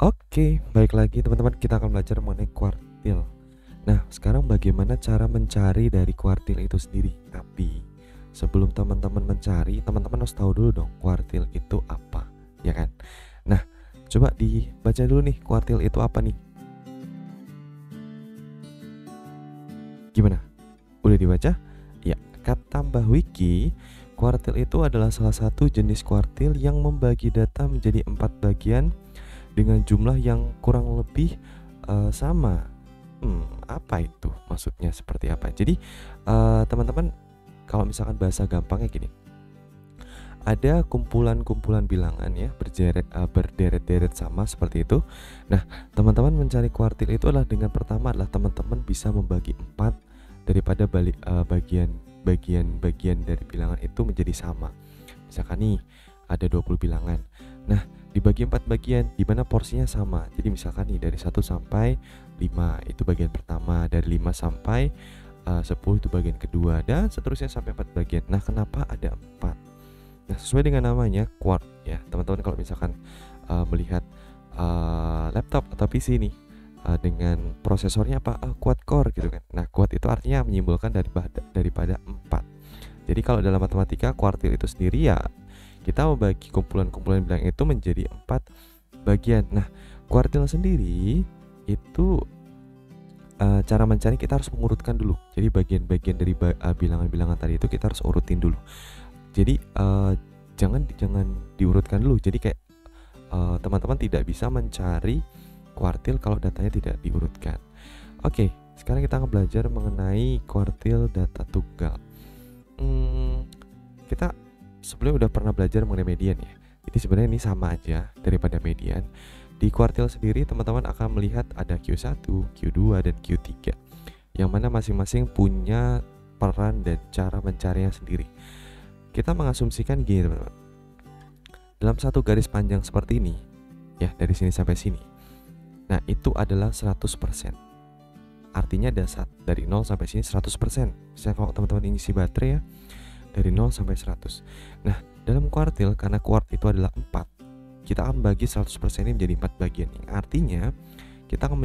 Oke, baik lagi teman-teman, kita akan belajar mengenai kuartil. Nah, sekarang bagaimana cara mencari dari kuartil itu sendiri? Tapi sebelum teman-teman mencari, teman-teman harus tahu dulu dong kuartil itu apa, ya kan? Nah, coba dibaca dulu nih, kuartil itu apa nih? Gimana? Udah dibaca? Ya, kata Mbah Wiki, kuartil itu adalah salah satu jenis kuartil yang membagi data menjadi 4 bagian dengan jumlah yang kurang lebih sama. Apa itu? Maksudnya seperti apa? Jadi teman-teman, kalau misalkan bahasa gampangnya gini, ada kumpulan-kumpulan bilangan ya berderet-deret sama seperti itu. Nah, teman-teman mencari kuartil itu adalah dengan pertama adalah teman-teman bisa membagi 4 daripada bagian-bagian dari bilangan itu menjadi sama. Misalkan nih ada 20 bilangan. Nah, dibagi 4 bagian di mana porsinya sama. Jadi misalkan nih dari 1 sampai 5 itu bagian pertama, dari 5 sampai 10 itu bagian kedua, dan seterusnya sampai 4 bagian. Nah, kenapa ada 4? Nah, sesuai dengan namanya quad ya, teman-teman kalau misalkan melihat laptop atau PC nih dengan prosesornya apa? Quad core gitu kan. Nah, quad itu artinya menyimbolkan daripada 4. Jadi kalau dalam matematika kuartil itu sendiri ya kita membagi kumpulan-kumpulan bilangan itu menjadi 4 bagian. Nah, kuartil sendiri itu cara mencari kita harus mengurutkan dulu. Jadi bagian-bagian dari bilangan-bilangan tadi itu kita harus urutin dulu. Jadi jangan diurutkan dulu. Jadi kayak teman-teman tidak bisa mencari kuartil kalau datanya tidak diurutkan. Oke, sekarang kita akan belajar mengenai kuartil data tunggal. Kita sebelumnya udah pernah belajar mengenai median ya. Jadi sebenarnya ini sama aja daripada median. Di kuartil sendiri teman-teman akan melihat ada Q1, Q2, dan Q3 yang mana masing-masing punya peran dan cara mencarinya sendiri. Kita mengasumsikan gini teman-teman, dalam satu garis panjang seperti ini ya, dari sini sampai sini, nah itu adalah 100%. Artinya dari 0 sampai sini 100%. Misalnya kalau teman-teman isi baterai ya, dari 0 sampai 100. Nah, dalam kuartil, karena kuart itu adalah 4, kita akan bagi 100% ini menjadi 4 bagian. Artinya kita akan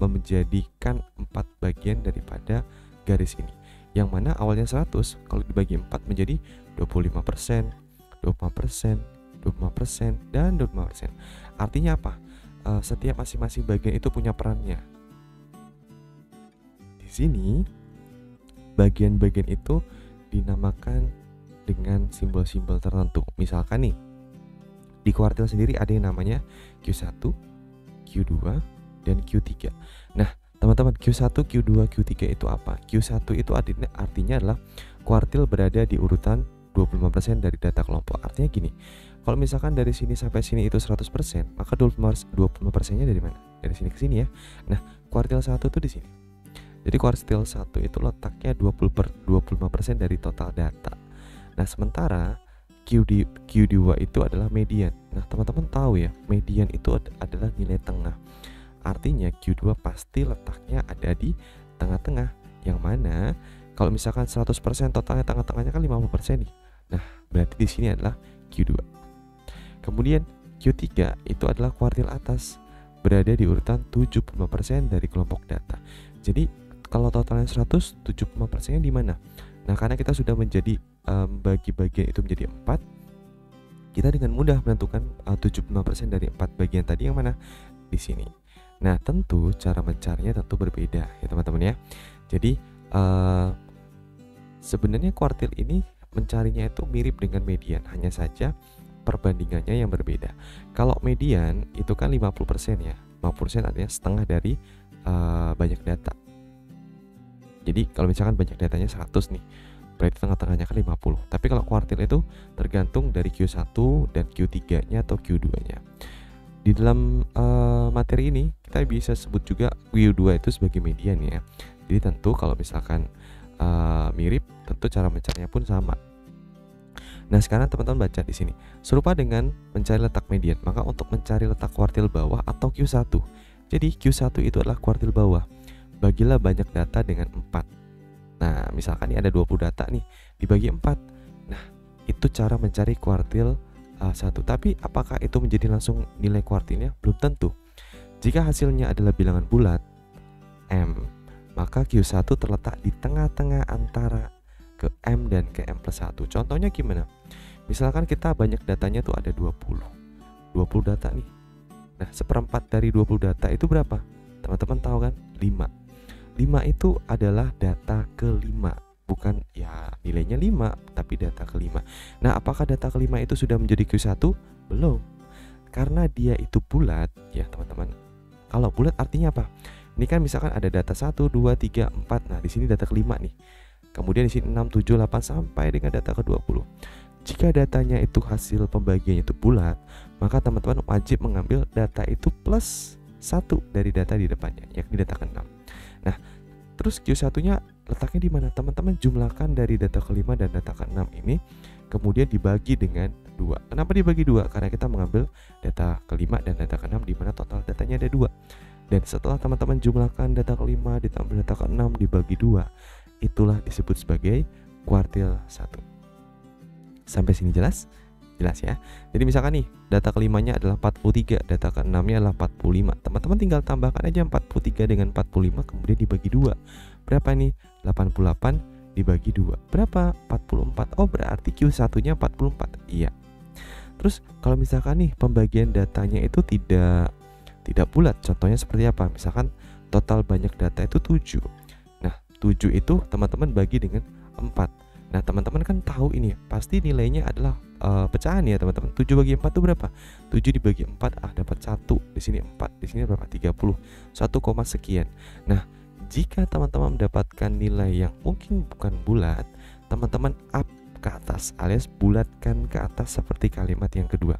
menjadikan 4 bagian daripada garis ini, yang mana awalnya 100 kalau dibagi 4 menjadi 25%, 25%, 25%, dan 25%. Artinya apa? Setiap masing-masing bagian itu punya perannya. Di sini bagian-bagian itu dinamakan dengan simbol-simbol tertentu. Misalkan nih, di kuartil sendiri ada yang namanya Q1, Q2, dan Q3. Nah, teman-teman, Q1, Q2, Q3 itu apa? Q1 itu artinya adalah kuartil berada di urutan 25% dari data kelompok. Artinya gini, kalau misalkan dari sini sampai sini itu 100%, maka 25%-nya dari mana? Dari sini ke sini ya. Nah, kuartil 1 tuh di sini. Jadi kuartil 1 itu letaknya 25% dari total data. Nah, sementara Q2 itu adalah median. Nah, teman-teman tahu ya, median itu adalah nilai tengah. Artinya Q2 pasti letaknya ada di tengah-tengah. Yang mana kalau misalkan 100% totalnya tengah-tengahnya kan 50% nih. Nah, berarti di sini adalah Q2. Kemudian Q3 itu adalah kuartil atas, berada di urutan 75% dari kelompok data. Jadi kalau totalnya 100, 75%-nya di mana? Nah, karena kita sudah bagi bagian itu menjadi 4, kita dengan mudah menentukan 75% dari 4 bagian tadi yang mana? Di sini. Nah, tentu cara mencarinya tentu berbeda ya teman-teman ya. Jadi sebenarnya kuartil ini mencarinya itu mirip dengan median, hanya saja perbandingannya yang berbeda. Kalau median itu kan 50% ya. 50% artinya setengah dari banyak data. Jadi kalau misalkan banyak datanya 100 nih, berarti tengah-tengahnya kan 50. Tapi kalau kuartil itu tergantung dari Q1 dan Q3-nya atau Q2-nya. Di dalam materi ini kita bisa sebut juga Q2 itu sebagai median ya. Jadi tentu kalau misalkan mirip, tentu cara mencarinya pun sama. Nah, sekarang teman-teman baca di sini. Serupa dengan mencari letak median, maka untuk mencari letak kuartil bawah atau Q1. Jadi Q1 itu adalah kuartil bawah. Bagilah banyak data dengan 4. Nah, misalkan ini ada 20 data nih, dibagi 4. Nah, itu cara mencari kuartil 1. Tapi apakah itu menjadi langsung nilai kuartilnya? Belum tentu. Jika hasilnya adalah bilangan bulat M, maka Q1 terletak di tengah-tengah antara ke M dan ke M plus 1. Contohnya gimana? Misalkan kita banyak datanya tuh ada 20 data nih. Nah, seperempat dari 20 data itu berapa? Teman-teman tahu kan? 5 itu adalah data kelima, bukan ya nilainya 5, tapi data kelima. Nah, apakah data kelima itu sudah menjadi Q1? Belum. Karena dia itu bulat, ya teman-teman. Kalau bulat artinya apa? Ini kan misalkan ada data 1, 2, 3, 4. Nah, di sini data kelima nih. Kemudian di sini 6, 7, 8 sampai dengan data ke-20. Jika datanya itu hasil pembagiannya itu bulat, maka teman-teman wajib mengambil data itu plus 1 dari data di depannya, yakni data ke-6. Nah, terus Q1-nya letaknya di mana? Teman-teman jumlahkan dari data kelima dan data ke-6 ini, kemudian dibagi dengan 2. Kenapa dibagi 2? Karena kita mengambil data kelima dan data ke-6 di mana total datanya ada 2. Dan setelah teman-teman jumlahkan data kelima ditambah data ke-6 dibagi 2, itulah disebut sebagai kuartil 1. Sampai sini jelas? Jelas ya. Jadi misalkan nih, data kelimanya adalah 43, data ke-6-nya adalah 45. Teman-teman tinggal tambahkan aja 43 dengan 45 kemudian dibagi 2. Berapa nih? 88 dibagi 2. Berapa? 44. Oh, berarti Q1-nya 44. Iya. Terus kalau misalkan nih pembagian datanya itu tidak bulat, contohnya seperti apa? Misalkan total banyak data itu 7. Nah, 7 itu teman-teman bagi dengan 4. Nah, teman-teman kan tahu ini pasti nilainya adalah pecahan ya, teman-teman. 7 bagi 4 itu berapa? 7 dibagi 4 dapat 1. Di sini 4, di sini berapa? 30. 1, sekian. Nah, jika teman-teman mendapatkan nilai yang mungkin bukan bulat, teman-teman up ke atas alias bulatkan ke atas seperti kalimat yang kedua.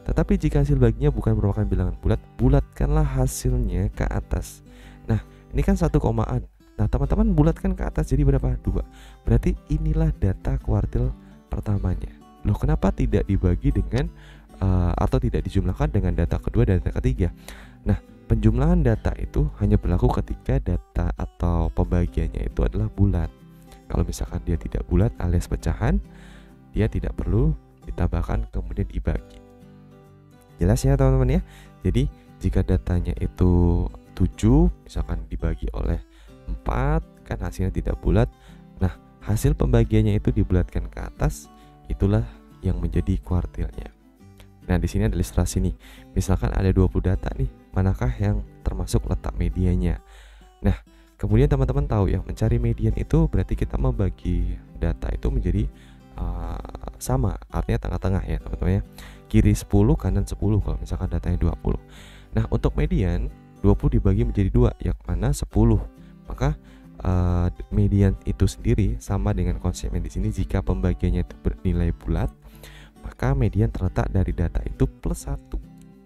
Tetapi jika hasil baginya bukan merupakan bilangan bulat, bulatkanlah hasilnya ke atas. Nah, ini kan 1 komaan. Nah, teman-teman bulatkan ke atas jadi berapa? 2. Berarti inilah data kuartil pertamanya. Loh, kenapa tidak dibagi dengan atau tidak dijumlahkan dengan data kedua dan data ketiga? Nah, penjumlahan data itu hanya berlaku ketika data atau pembagiannya itu adalah bulat. Kalau misalkan dia tidak bulat alias pecahan, dia tidak perlu ditambahkan kemudian dibagi. Jelas ya teman-teman ya. Jadi jika datanya itu 7 misalkan dibagi oleh 4 kan hasilnya tidak bulat. Nah, hasil pembagiannya itu dibulatkan ke atas, itulah yang menjadi kuartilnya. Nah, di sini ada ilustrasi nih. Misalkan ada 20 data nih, manakah yang termasuk letak medianya? Nah, kemudian teman-teman tahu ya, mencari median itu berarti kita membagi data itu menjadi sama, artinya tengah-tengah ya teman-teman ya. Kiri 10, kanan 10 kalau misalkan datanya 20. Nah, untuk median 20 dibagi menjadi 2, yang mana 10. Maka median itu sendiri sama dengan konsep yang di sini. Jika pembagiannya itu bernilai bulat, maka median terletak dari data itu plus 1.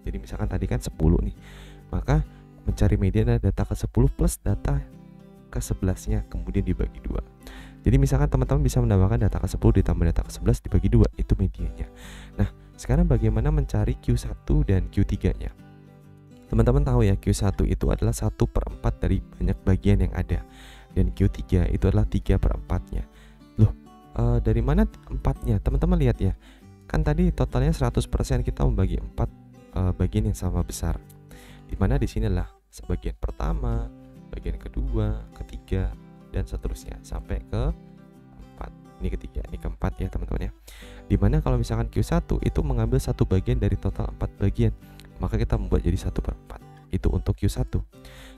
Jadi misalkan tadi kan 10 nih, maka mencari median adalah data ke-10 plus data ke-11-nya kemudian dibagi 2. Jadi misalkan teman-teman bisa menambahkan data ke-10 ditambah data ke-11 dibagi 2, itu mediannya. Nah, sekarang bagaimana mencari Q1 dan Q3-nya? Teman-teman tahu ya, Q1 itu adalah 1/4 dari banyak bagian yang ada, dan Q3 itu adalah 3/4-nya. Loh, dari mana 4-nya? Teman-teman lihat ya, kan tadi totalnya 100% kita membagi 4 bagian yang sama besar, dimana di sini adalah sebagian pertama, bagian kedua, ketiga, dan seterusnya sampai ke 4. Ini ketiga, ini keempat ya teman-teman ya. Dimana kalau misalkan Q1 itu mengambil satu bagian dari total 4 bagian, maka kita membuat jadi 1/4. Itu untuk Q1.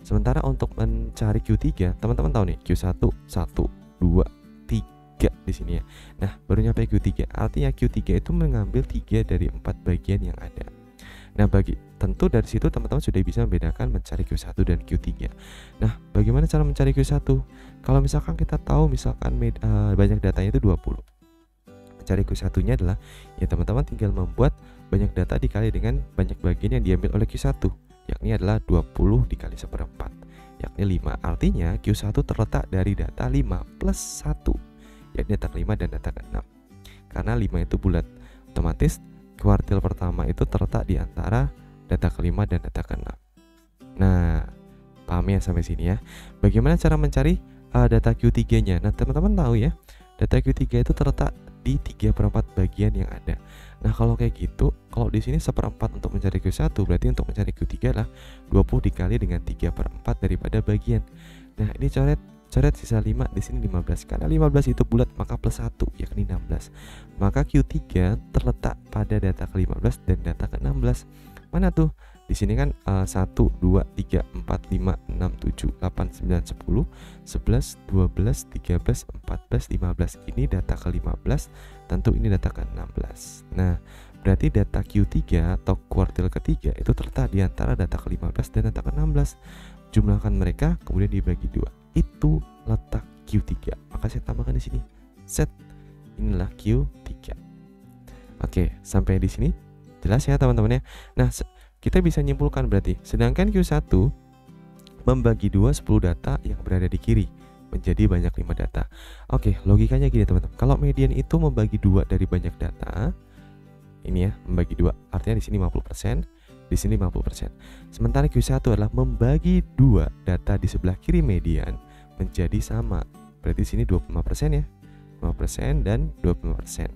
Sementara untuk mencari Q3, teman-teman tahu nih, Q1 1, 2, 3 di sini ya. Nah, baru nyampe Q3. Artinya Q3 itu mengambil 3 dari 4 bagian yang ada. Nah, tentu dari situ teman-teman sudah bisa membedakan mencari Q1 dan Q3. Nah, bagaimana cara mencari Q1? Kalau misalkan kita tahu misalkan banyak datanya itu 20. Mencari Q1-nya adalah ya teman-teman tinggal membuat banyak data dikali dengan banyak bagian yang diambil oleh Q1, yakni adalah 20 dikali 1/4, yakni 5. Artinya Q1 terletak dari data 5 plus 1, yakni data ke-5 dan data ke-6. Karena 5 itu bulat, otomatis kuartil pertama itu terletak di antara data ke-5 dan data ke-6. Nah, paham ya sampai sini ya. Bagaimana cara mencari data Q3-nya? Nah, teman-teman tahu ya, data Q3 itu terletak di 3/4 bagian yang ada. Nah, kalau kayak gitu, kalau di sini 1/4 untuk mencari Q1, berarti untuk mencari Q3 lah 20 dikali dengan 3/4 daripada bagian. Nah, ini coret sisa 5, di sini 15. Karena 15 itu bulat, maka plus 1 yakni 16. Maka Q3 terletak pada data ke-15 dan data ke-16. Mana tuh? Di sini kan 1, 2, 3, 4, 5, 6, 7, 8, 9, 10, 11, 12, 13, 14, 15. Ini data ke-15, tentu ini data ke-16. Nah, berarti data Q3 atau kuartil ketiga itu terletak di antara data ke-15 dan data ke-16. Jumlahkan mereka kemudian dibagi 2. Itu letak Q3. Maka saya tambahkan di sini. Set. Inilah Q3. Oke, sampai di sini jelas ya teman-teman ya. Nah, kita bisa nyimpulkan berarti sedangkan Q1 membagi 2 10 data yang berada di kiri menjadi banyak 5 data. Oke, logikanya gini teman-teman. Kalau median itu membagi 2 dari banyak data, ini ya, membagi 2, artinya di sini 50%, di sini 50%. Sementara Q1 adalah membagi 2 data di sebelah kiri median menjadi sama. Berarti di sini 25% ya. 5% dan 25%.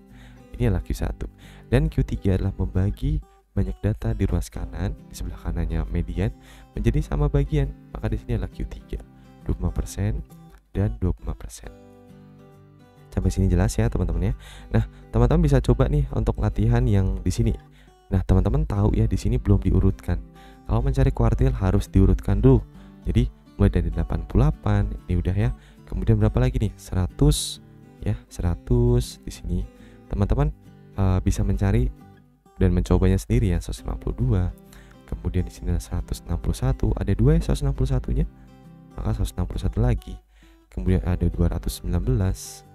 Ini adalah Q1. Dan Q3 adalah membagi banyak data di ruas kanan, di sebelah kanannya median menjadi sama bagian. Maka di sini adalah Q3, 25% dan 25%. Sampai sini jelas ya teman-teman ya. Nah, teman-teman bisa coba nih untuk latihan yang di sini. Nah, teman-teman tahu ya di sini belum diurutkan. Kalau mencari kuartil harus diurutkan dulu. Jadi mulai dari 88 ini udah ya. Kemudian berapa lagi nih? 100 ya, 100 di sini. Teman-teman bisa mencari dan mencobanya sendiri ya, 152. Kemudian di sini ada 161, ada 2 ya 161-nya. Maka 161 lagi. Kemudian ada 219,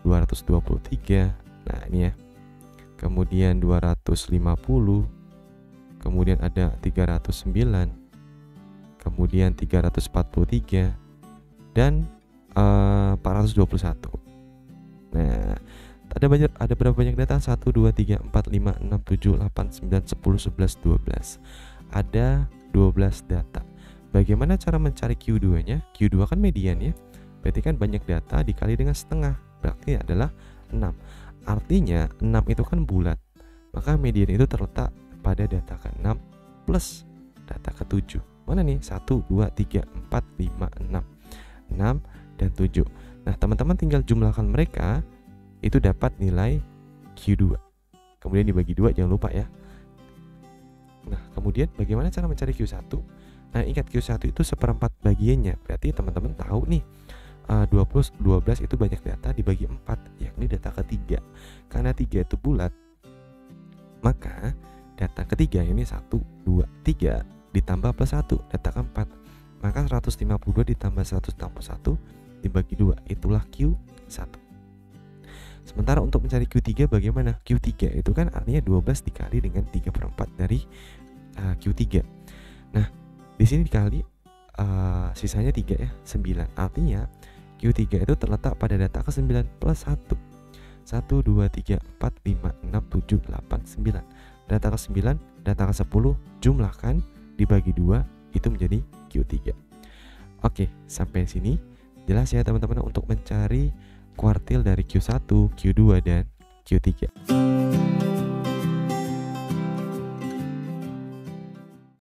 223. Nah, ini ya. Kemudian 250. Kemudian ada 309. Kemudian 343 dan 421. Nah, ada berapa banyak data? 1, 2, 3, 4, 5, 6, 7, 8, 9, 10, 11, 12. Ada 12 data. Bagaimana cara mencari Q2-nya? Q2 kan median ya. Berarti kan banyak data dikali dengan setengah. Berarti adalah 6. Artinya 6 itu kan bulat. Maka median itu terletak pada data ke-6 plus data ke-7. Mana nih? 1, 2, 3, 4, 5, 6. 6 dan 7. Nah, teman-teman tinggal jumlahkan mereka, itu dapat nilai Q2. Kemudian dibagi 2, jangan lupa ya. Nah, kemudian bagaimana cara mencari Q1? Nah, ingat Q1 itu 1/4 bagiannya. Berarti teman-teman tahu nih 12 itu banyak data dibagi 4, yakni data ketiga. Karena 3 itu bulat, maka data ketiga ini 1, 2, 3 ditambah plus 1, data keempat. Maka 152 ditambah 161 dibagi 2, itulah Q1. Sementara untuk mencari Q3 bagaimana? Q3 itu kan artinya 12 dikali dengan 3/4 dari Q3. Nah, di sini dikali sisanya 3 ya, 9. Artinya Q3 itu terletak pada data ke-9 plus 1. 1, 2, 3, 4, 5, 6, 7, 8, 9. Data ke-9, data ke-10 jumlahkan dibagi 2, itu menjadi Q3. Oke, sampai sini jelas ya teman-teman untuk mencari kuartil dari Q1, Q2 dan Q3.